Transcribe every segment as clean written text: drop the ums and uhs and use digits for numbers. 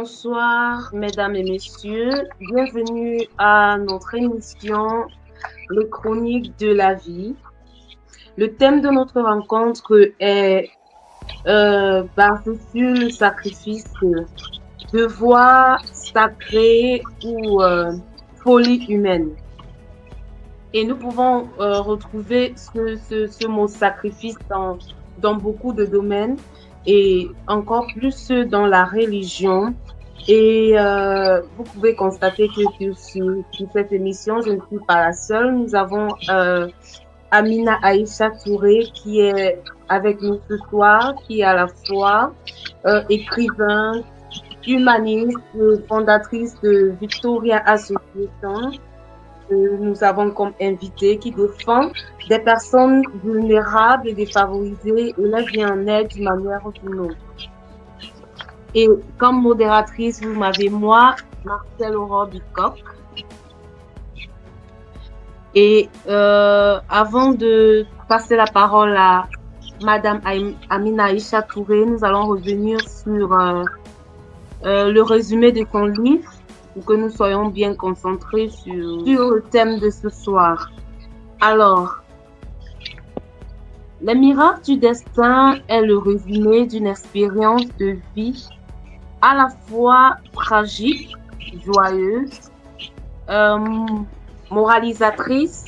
Bonsoir, mesdames et messieurs. Bienvenue à notre émission, les chroniques de la vie. Le thème de notre rencontre est basé sur le sacrifice, devoir sacré ou folie humaine. Et nous pouvons retrouver ce mot sacrifice dans beaucoup de domaines et encore plus dans la religion. Et vous pouvez constater que sur cette émission, je ne suis pas la seule. Nous avons Amina Aïcha Touré qui est avec nous ce soir, qui est à la fois écrivain, humaniste, fondatrice de Victoria Association. Nous avons comme invité qui défend des personnes vulnérables et défavorisées et leur vient en aide d'une manière ou d'une autre. Et comme modératrice, vous m'avez moi, Marcel Aurore Bicoq. Et avant de passer la parole à Madame Amina Aïcha Touré, nous allons revenir sur le résumé de son livre pour que nous soyons bien concentrés sur le thème de ce soir. Alors, Les miracles du destin est le résumé d'une expérience de vie à la fois tragique, joyeuse, moralisatrice,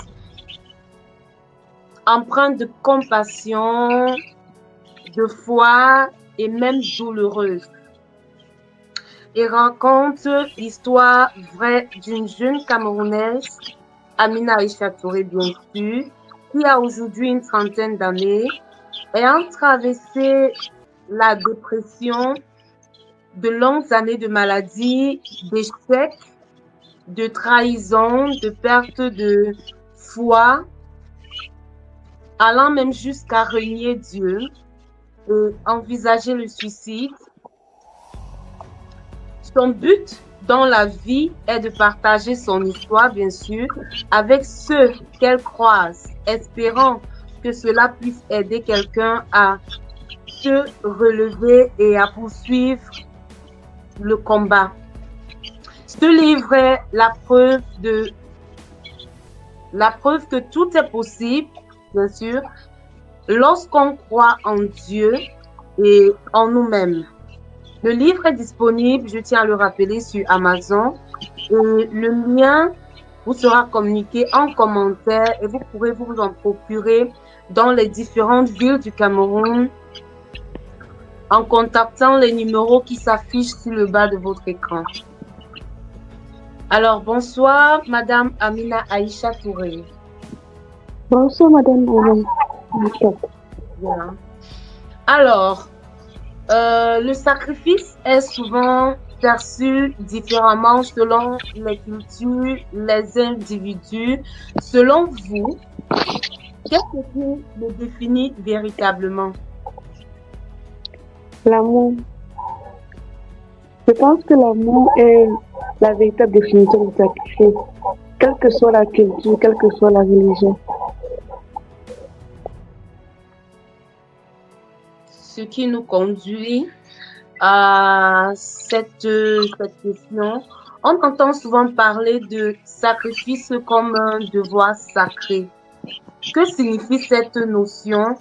empreinte de compassion, de foi et même douloureuse. Et raconte l'histoire vraie d'une jeune Camerounaise, Amina Aïcha Touré bien sûr, qui a aujourd'hui une trentaine d'années, ayant traversé la dépression, de longues années de maladie, d'échecs, de trahison, de perte de foi, allant même jusqu'à renier Dieu et envisager le suicide. Son but dans la vie est de partager son histoire, bien sûr, avec ceux qu'elle croise, espérant que cela puisse aider quelqu'un à se relever et à poursuivre le combat. Ce livre est la preuve que tout est possible, bien sûr, lorsqu'on croit en Dieu et en nous-mêmes. Le livre est disponible, je tiens à le rappeler, sur Amazon. Et le lien vous sera communiqué en commentaire et vous pourrez vous en procurer dans les différentes villes du Cameroun en contactant les numéros qui s'affichent sur le bas de votre écran. Alors, bonsoir, Madame Amina Aïcha Touré. Bonsoir, Madame Aïcha. Voilà. Alors, le sacrifice est souvent perçu différemment selon les cultures, les individus. Selon vous, qu'est-ce qui le définit véritablement? L'amour. Je pense que l'amour est la véritable définition du sacrifice, quelle que soit la culture, quelle que soit la religion. Ce qui nous conduit à cette question. On entend souvent parler de sacrifice comme un devoir sacré. Que signifie cette notion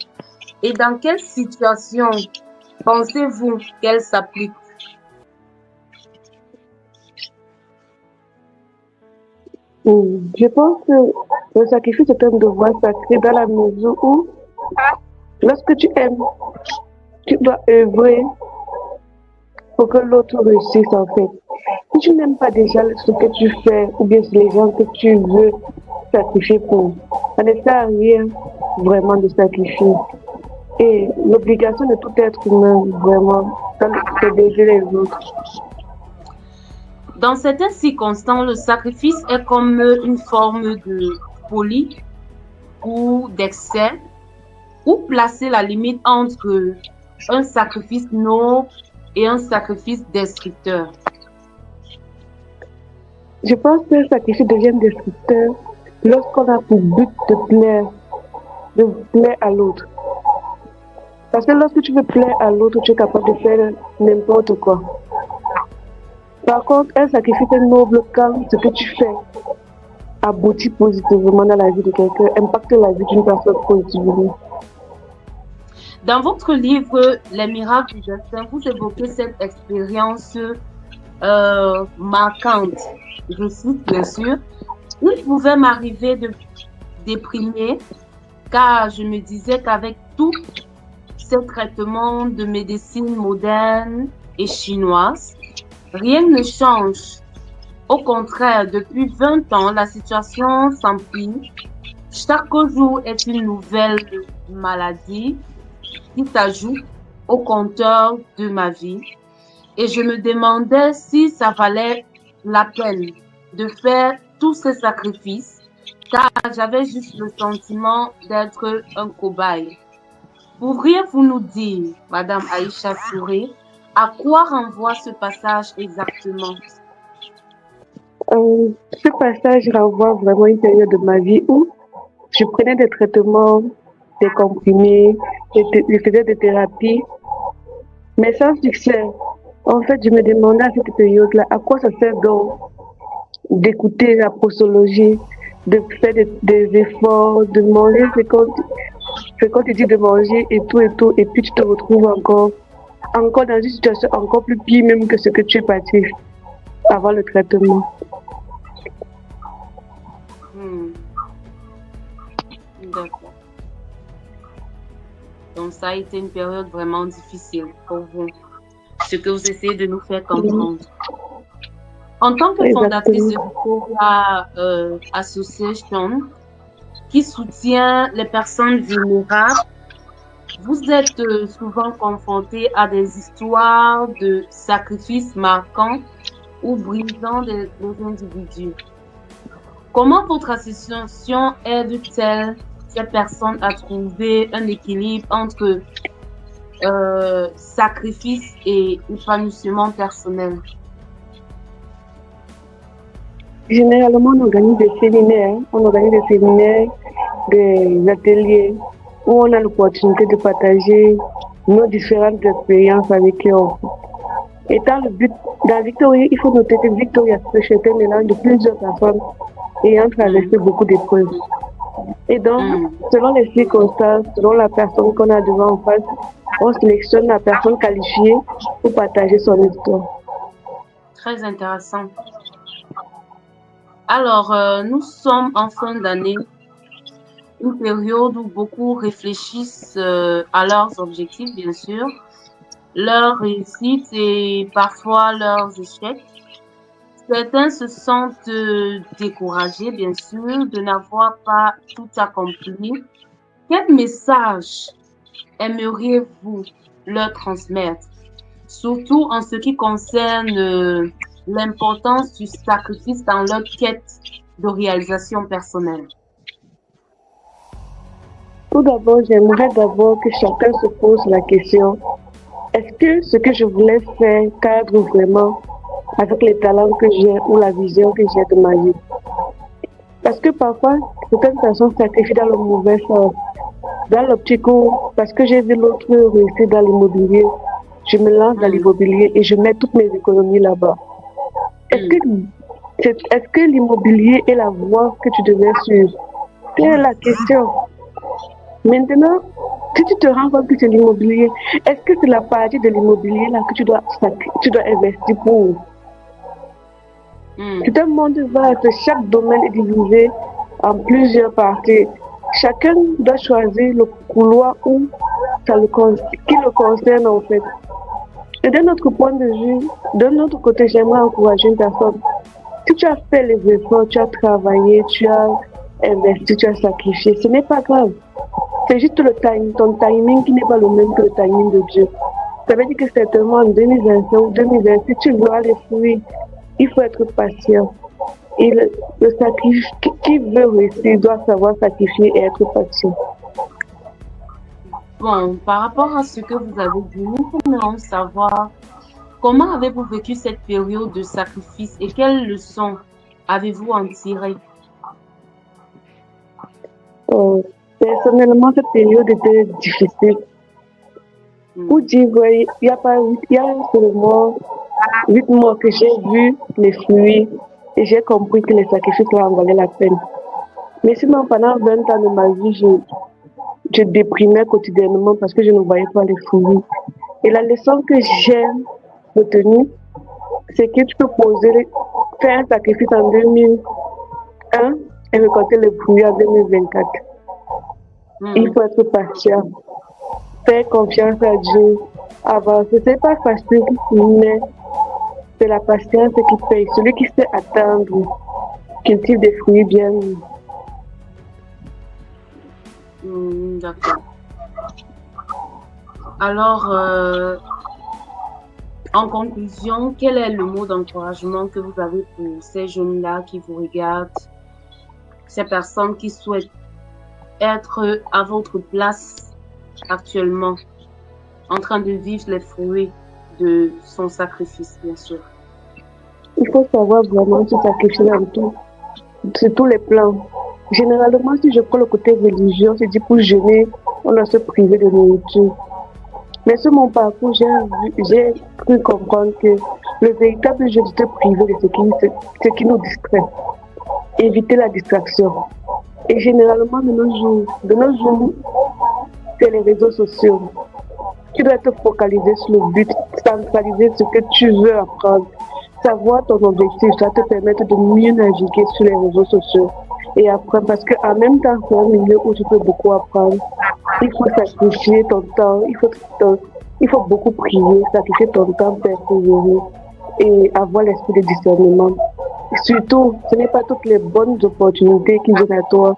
et dans quelle situation pensez-vous qu'elle s'applique? Je pense que le sacrifice est un devoir sacré dans la mesure où, lorsque tu aimes, tu dois œuvrer pour que l'autre réussisse en fait. Si tu n'aimes pas déjà ce que tu fais ou bien les gens que tu veux sacrifier pour, ça ne sert à rien vraiment de sacrifier. Et l'obligation de tout être humain, vraiment, c'est d'aider les autres. Dans certaines circonstances, le sacrifice est comme une forme de folie ou d'excès, ou placer la limite entre un sacrifice noble et un sacrifice destructeur. Je pense que le sacrifice devient destructeur lorsqu'on a pour but de plaire à l'autre. Parce que lorsque tu veux plaire à l'autre, tu es capable de faire n'importe quoi. Par contre, un sacrifice est noble quand ce que tu fais aboutit positivement dans la vie de quelqu'un, impacte la vie d'une personne positivement. Dans votre livre Les miracles du destin, vous évoquez cette expérience marquante. Je cite bien sûr, il pouvait m'arriver de déprimer car je me disais qu'avec tous ces traitements de médecine moderne et chinoise, rien ne change. Au contraire, depuis 20 ans, la situation s'empire. Chaque jour est une nouvelle maladie qui s'ajoute au compteur de ma vie. Et je me demandais si ça valait la peine de faire tous ces sacrifices, car j'avais juste le sentiment d'être un cobaye. Pourriez-vous nous dire, Madame Aïcha Touré, à quoi renvoie ce passage exactement? Ce passage renvoie vraiment une période de ma vie où je prenais des traitements, des comprimés, je faisais des thérapies, mais sans succès. En fait, je me demandais à cette période-là, à quoi ça sert donc d'écouter la posologie, de faire des efforts, de manger ce qu'on te dit de manger et tout, et puis tu te retrouves encore dans une situation encore plus pire même que ce que tu es parti avant le traitement. D'accord. Donc ça a été une période vraiment difficile pour vous, ce que vous essayez de nous faire comprendre. En tant que fondatrice de Victoria Association, qui soutient les personnes vulnérables, vous êtes souvent confrontés à des histoires de sacrifices marquants ou brisant des individus. Comment votre association aide-t-elle ces personnes à trouver un équilibre entre sacrifice et épanouissement personnel? Généralement, on organise des séminaires, des ateliers où on a l'opportunité de partager nos différentes expériences avec eux. Et dans Victoria, il faut noter que Victoria est un mélange de plusieurs personnes ayant traversé beaucoup d'épreuves. Et donc, selon les circonstances, selon la personne qu'on a devant en face, on sélectionne la personne qualifiée pour partager son histoire. Très intéressant. Alors, nous sommes en fin d'année, une période où beaucoup réfléchissent à leurs objectifs, bien sûr, leurs réussites et parfois leurs échecs. Certains se sentent découragés, bien sûr, de n'avoir pas tout accompli. Quel message aimeriez-vous leur transmettre, surtout en ce qui concerne l'importance du sacrifice dans leur quête de réalisation personnelle? Tout d'abord, j'aimerais que chacun se pose la question, est-ce que ce que je voulais faire cadre vraiment avec les talents que j'ai ou la vision que j'ai de ma vie? Parce que parfois, certaines personnes sacrifient dans le mauvais sens, dans l'optique où, parce que j'ai vu l'autre réussir dans l'immobilier, je me lance dans l'immobilier et je mets toutes mes économies là-bas. Est-ce que l'immobilier est la voie que tu devais suivre? C'est la question. Maintenant, si tu te rends compte que c'est l'immobilier, est-ce que c'est la partie de l'immobilier là que tu dois investir pour? C'est un monde vaste, chaque domaine est divisé en plusieurs parties. Chacun doit choisir le couloir qui le concerne en fait. Et d'un autre point de vue, d'un autre côté, j'aimerais encourager une personne. Si tu as fait les efforts, tu as travaillé, tu as investi, tu as sacrifié, ce n'est pas grave. C'est juste ton timing qui n'est pas le même que le timing de Dieu. Ça veut dire que certainement en 2025 ou 2026, tu verras les fruits. Il faut être patient. Et le sacrifice, qui veut réussir doit savoir sacrifier et être patient. Bon, par rapport à ce que vous avez dit, nous voulons savoir comment avez-vous vécu cette période de sacrifice et quelles leçons avez-vous en tiré? Personnellement, cette période était difficile. Pour dire, il y a seulement Dites-moi que j'ai vu les fruits et j'ai compris que les sacrifices là en valaient la peine. Mais sinon, pendant 20 ans de ma vie, je déprimais quotidiennement parce que je ne voyais pas les fruits. Et la leçon que j'ai retenue, c'est que tu peux faire un sacrifice en 2001 et récolter les fruits en 2024. Il faut être patient, faire confiance à Dieu, avancer. C'est pas facile, mais c'est la patience qui paye. Celui qui sait attendre cultive des fruits bien. D'accord. Alors, en conclusion, quel est le mot d'encouragement que vous avez pour ces jeunes-là qui vous regardent, ces personnes qui souhaitent être à votre place actuellement, en train de vivre les fruits de son sacrifice, bien sûr? Il faut savoir vraiment se sacrifier dans tout, sur tous les plans. Généralement, si je prends le côté religieux, c'est dit pour jeûner, on doit se priver de nourriture. Mais sur mon parcours, j'ai cru comprendre que le véritable jeu, c'est de se priver de ce qui nous distrait. Éviter la distraction. Et généralement, de nos jours, c'est les réseaux sociaux. Tu dois te focaliser sur le but, centraliser ce que tu veux apprendre. Savoir ton objectif, ça te permettre de mieux naviguer sur les réseaux sociaux et apprendre. Parce qu'en même temps, c'est un milieu où tu peux beaucoup apprendre. Il faut sacrifier ton temps, il faut beaucoup prier, sacrifier ton temps, persévérer et avoir l'esprit de discernement. Surtout, ce n'est pas toutes les bonnes opportunités qui viennent à toi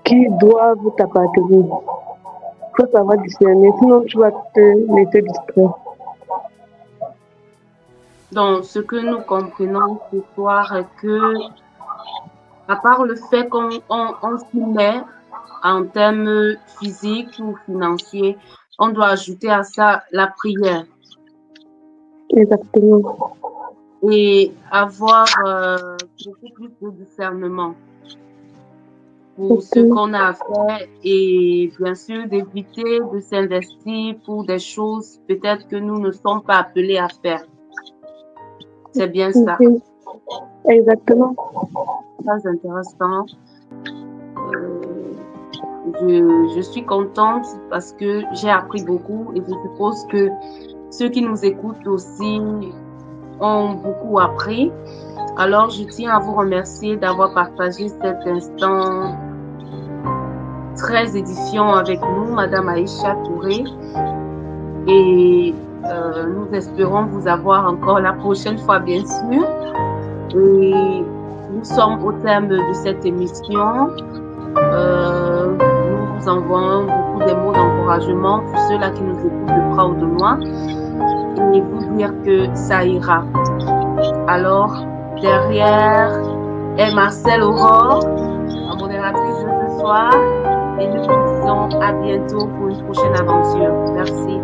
qui doivent t'appartenir. Il faut savoir discerner, sinon tu vas te laisser distraire. Donc, ce que nous comprenons ce soir est que, à part le fait qu'on s'y met en termes physiques ou financiers, on doit ajouter à ça la prière. Exactement. Et avoir beaucoup plus de discernement pour ce qu'on a à faire et bien sûr d'éviter de s'investir pour des choses peut-être que nous ne sommes pas appelés à faire. C'est bien ça. Exactement. Très intéressant. Je suis contente parce que j'ai appris beaucoup et je suppose que ceux qui nous écoutent aussi ont beaucoup appris. Alors, je tiens à vous remercier d'avoir partagé cet instant très édifiant avec nous, Madame Aïcha Touré. Et nous espérons vous avoir encore la prochaine fois, bien sûr. Et nous sommes au terme de cette émission. Nous vous envoyons beaucoup de mots d'encouragement pour ceux-là qui nous écoutent de près ou de loin. Et vous dire que ça ira. Alors, derrière est Marcel Aurore, la modératrice de ce soir, et nous vous disons à bientôt pour une prochaine aventure. Merci.